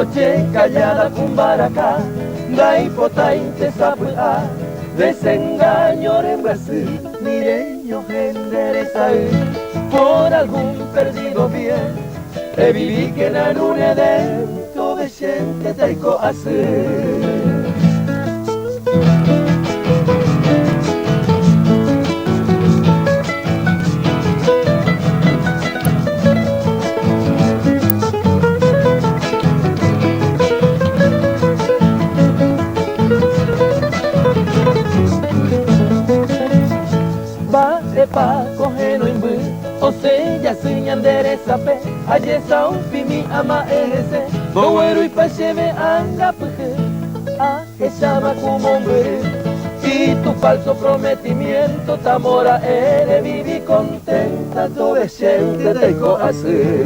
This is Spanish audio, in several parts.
noche callada cumbaraca, daipotai te sapua, desengaño en Brasil, mireño endereza por algún perdido bien, e viví que na luna dentro de gente taico así. Pa cogeno imbu, o sea, sin endereza pe, ayesa un pimi ama ese, boero y pa cheve anga puje, que llama como hombre, y tu falso prometimiento, tamora eres, viví contenta, todo de gente te así.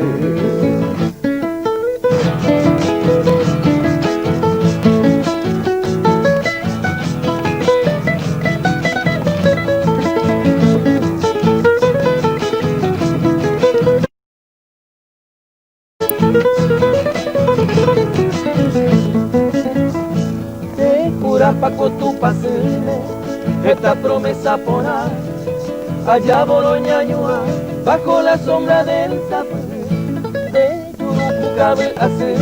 Te juras Paco tu pasime, esta promesa pona, allá Boroñañua, bajo la sombra del tapé, de Yurupucabe así,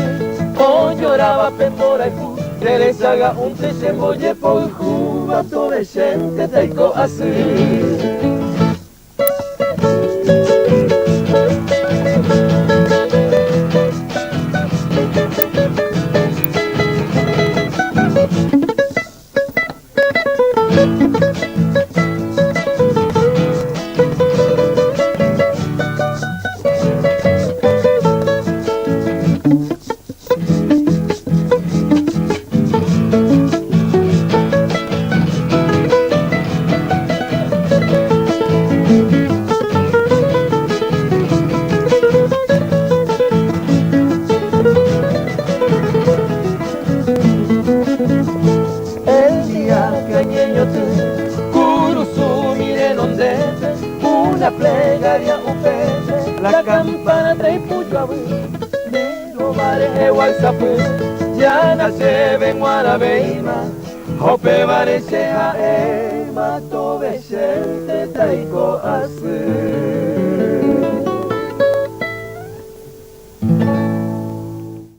o lloraba pembora y fu, que les haga un techemboye por Cuba, todo de gente taico así. Una plegaria upete, la campana trae pucho a de los bares de Guaysapu, ya nace ven guarabeima, hope bareche a ema, tobe gente taico así.